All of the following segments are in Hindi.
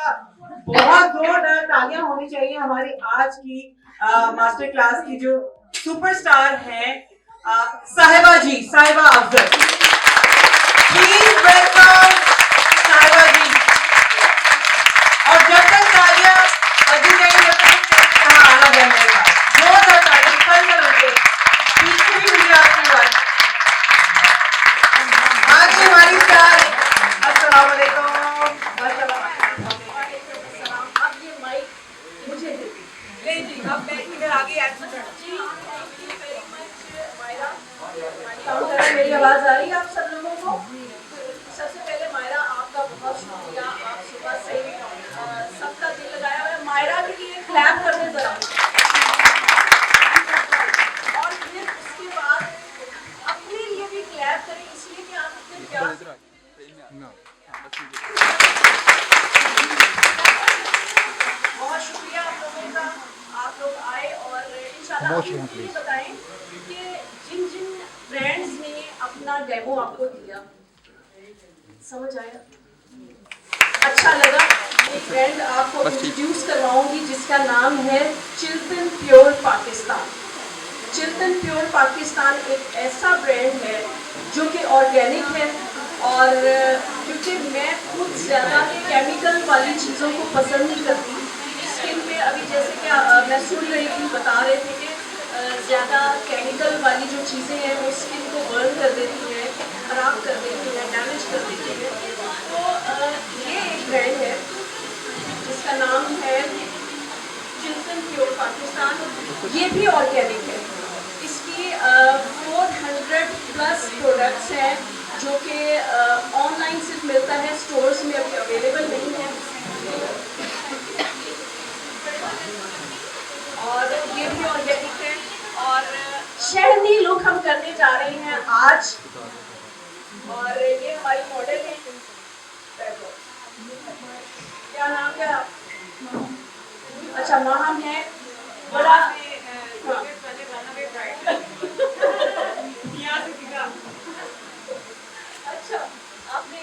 बहुत जोरदार तालियां होनी चाहिए हमारी आज की मास्टर क्लास की जो सुपरस्टार हैं साहिबा जी, साहिबा अफजल। प्लीज वेलकम साहिबा जी। और जब तक तालियां बजी नहीं जब तक यहाँ आना बनेगा, जोरदार तालियां कल करोगे, पीछे भी मुझे आपकी बात। आगे हमारी स्टार, अस्सलाम वालेकुम। अब मैं इधर आगे मेरी आवाज आ रही है आप सब लोगों को? सबसे पहले मायरा आपका बहुत शुक्रिया, आप सुबह से सबका दिल लगाया हुआ है। मायरा के लिए क्लैप कर दें जरा, और फिर उसके बाद अपने लिए भी क्लैप करें, इसलिए कि आप इतने प्यार। बहुत शुक्रिया आप लोगों का, आप लोग आए और इंशाल्लाह मुझे बताएं कि जिन जिन ब्रांड्स ने अपना डेमो आपको दिया, समझ आया, अच्छा लगा? एक ब्रांड आपको इंट्रोड्यूस करवाऊंगी जिसका नाम है चिल्तन प्योर पाकिस्तान। चिल्तन प्योर पाकिस्तान एक ऐसा ब्रांड है जो कि ऑर्गेनिक है, और क्योंकि मैं खुद ज़्यादा केमिकल वाली चीज़ों को पसंद नहीं करती स्किन पे। अभी जैसे कि मैं सुन रही थी, बता रहे थे कि ज़्यादा केमिकल वाली जो चीज़ें हैं वो स्किन को बर्न कर देती हैं, ख़राब कर देती हैं, डैमेज कर देती हैं। तो ये एक ब्रांड है जिसका नाम है चिल्तन प्योर पाकिस्तान। ये भी ऑर्गेनिक है। इसकी 400+ प्रोडक्ट्स हैं जो कि ऑनलाइन सिर्फ मिलता है, स्टोर्स में अभी अवेलेबल नहीं है। और ये भी ऑर्गेनिक है। और शहनी लुक हम करने जा रहे हैं आज, और ये हमारी मॉडल है। क्या नाम है? अच्छा, माहम है। बड़ा अच्छा, आपने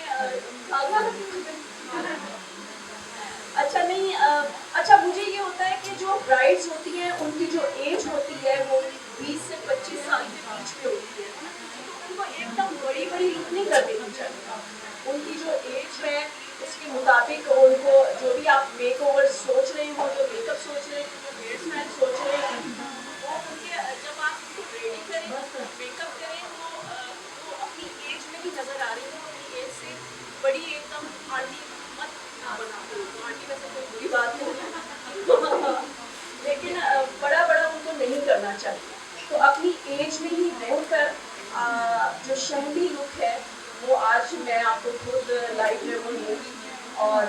अच्छा नहीं, अच्छा मुझे ये होता है कि जो ब्राइड्स होती हैं उनकी जो एज होती है वो 20 से 25 साल के बीच में होती है, तो उनको एकदम बड़ी बड़ी लुक नहीं कर देनी चाहिए। उनकी जो एज है उसके मुताबिक उनको जो भी आप मेकओवर सोच रहे हो, जो मेकअप सोच रहे हो, जो हेयर स्टाइल सोच रहे हो, वो उनके जब आप उनको रेडी करें, मेकअप करें, तो अपनी एज में ही नज़र आ रही है। अपनी एज से बड़ी एकदम आंटी मत बना दो। आंटी वैसे कोई बुरी बात नहीं है लेकिन बड़ा बड़ा उनको नहीं करना चाहिए। तो अपनी एज में ही रहकर जो शहरी लुक है वो आज मैं आपको खुद लाइव में बोलूँगी। और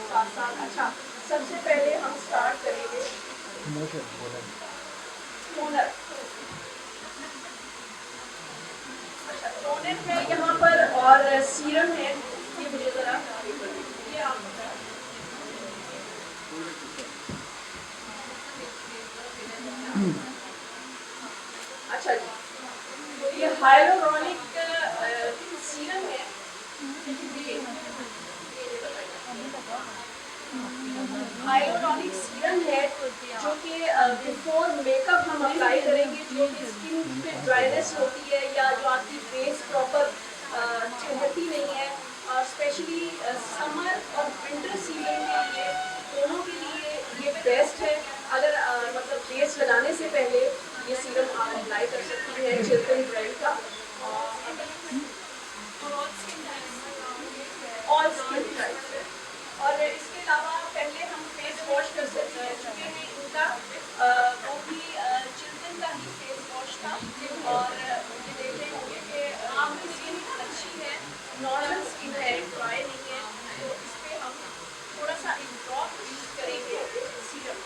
साथ साथ अच्छा, सबसे पहले हम स्टार्ट करेंगे टोनर। अच्छा, टोनर है यहाँ पर और सीरम है। ये मुझे ज़रा ये आप अच्छा जी, तो ये हाइलोरॉनिक सीरम है। हाइलोरॉनिक सीरम है जो कि बिफोर मेकअप हम अप्लाई करेंगे, जो कि स्किन पे ड्राइनेस होती है या जो आपकी फेस प्रॉपर ठहरती नहीं है, और स्पेशली समर और विंटर सीजन के लिए, दोनों के लिए ये बेस्ट है। अगर मतलब फेस लगाने से पहले ये सीरम आप अप्लाई कर सकती हैं चिल्तन ब्रांड का। ऑल स्किन टाइप है। और इसके अलावा पहले हम फेस वॉश कर सकते हैं, चुके हैं इनका वो भी चिल्तन का ही फेस वॉश था। और ये देख रहे होंगे कि आपकी स्किन अच्छी है, नॉर्मल स्किन है, ड्राई नहीं है, तो इस पर हम थोड़ा सा एक ड्रॉप यूज करेंगे serum.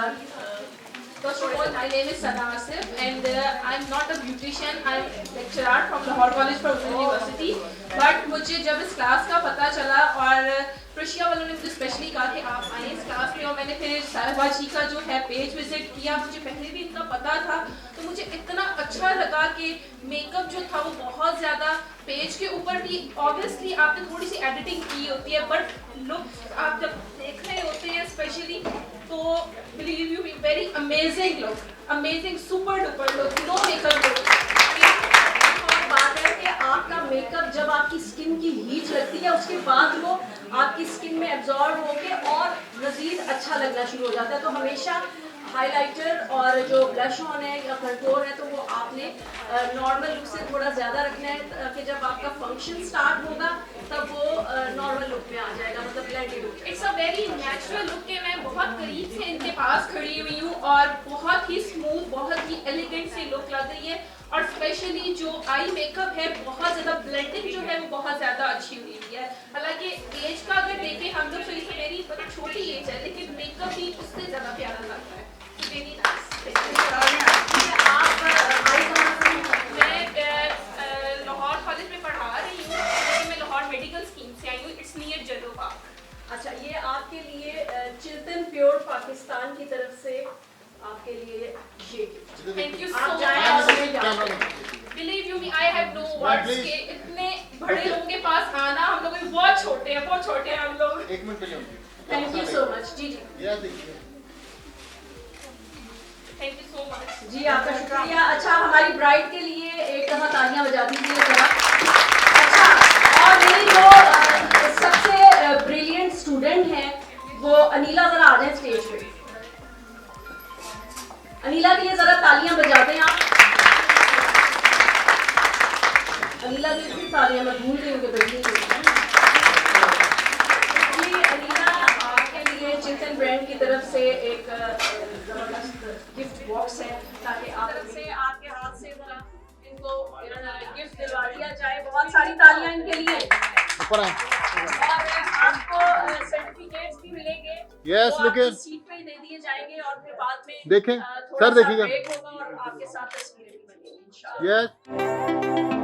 First of all, my name is Sana Asif and I'm not a beautician. I'm lecturer from Lahore College for Women University. But मुझे जब इस क्लास का पता चला और प्रशिया वालों ने मुझे स्पेशली कहा कि आप आए इस क्लास में और मैंने फिर साहिबा जी का जो है पेज विजिट किया, मुझे पहले भी इतना पता था तो मुझे इतना अच्छा लगा कि मेकअप जो था वो बहुत ज़्यादा पेज के ऊपर भी ऑब्वियसली आपने थोड़ी सी एडिटिंग की होती है बट लुक आप जब देख रहे होते हैं स्पेशली तो believe you very amazing look, amazing super duper look, no makeup look. बात है कि आपका मेकअप जब आपकी स्किन की हीट लगती है उसके बाद वो आपकी स्किन में एब्जॉर्ब होके और मज़ीद अच्छा लगना शुरू हो जाता है। तो हमेशा हाइलाइटर और जो ब्लश ऑन है या कंटूर है तो वो आपने नॉर्मल लुक से थोड़ा ज़्यादा रखना है ताकि जब आपका फंक्शन स्टार्ट होगा तब वो नॉर्मल लुक में आ जाएगा, मतलब blended look. It's a very natural look के मैं बहुत करीब से इनके पास खड़ी हुई हूँ और बहुत ही स्मूथ, बहुत ही एलिगेंट सी लुक लग रही है और स्पेशली जो आई मेकअप है बहुत ज़्यादा ब्लेंडिंग जो है वो बहुत ज़्यादा अच्छी हुई है। हालांकि एज का अगर देखें हम लोग तो इससे मेरी बहुत छोटी एज है लेकिन मेकअप भी उससे ज़्यादा प्यारा लगता है। वेरी मैं लाहौर कॉलेज में पढ़ा रही हूँ लेकिन मैं लाहौर मेडिकल स्कीम से आई हूँ, इट्स नियर जलोबा। अच्छा, ये आपके लिए चिल्तन प्योर पाकिस्तान की तरफ से आपके लिए ये थैंक यू आप सो जाएं और हमें याद करें। Believe you me I have no words के इतने बड़े लोगों के पास आना, हम लोग बहुत छोटे हैं, बहुत छोटे हैं हम लोग। एक मिनट पहले थैंक यू सो मच। जी जी ये देखिए, थैंक यू सो मच जी, आपका शुक्रिया। अच्छा, हमारी ब्राइड के लिए एक दफा तालियां बजा दीजिए जरा। अच्छा, और मेरी जो सबसे ब्रिलियंट स्टूडेंट हैं वो अनीला, जरा आ जाए स्टेज पे। अनीला के लिए जरा तालियां बजा दें आप। अनीला की भी तालियां मैं भूल गई उनके बैठने के लिए। अनीला, आपके लिए चिल्तन ब्रांड की तरफ से एक जबरदस्त गिफ्ट बॉक्स है ताकि आप तरफ से आपके हाथ से जरा इनको गिफ्ट दिलवा दिया जाए। बहुत सारी तालियां इनके लिए। ऊपर आए। और आपको सर्टिफिकेट्स भी मिलेंगे। Yes, वो look आपको it. सीट पे ही दे दिए जाएंगे और फिर बाद में देखें, थोड़ा सर सा देखिएगा। ब्रेक होगा और आपके साथ तस्वीरें भी बनेंगी इंशाल्लाह। यस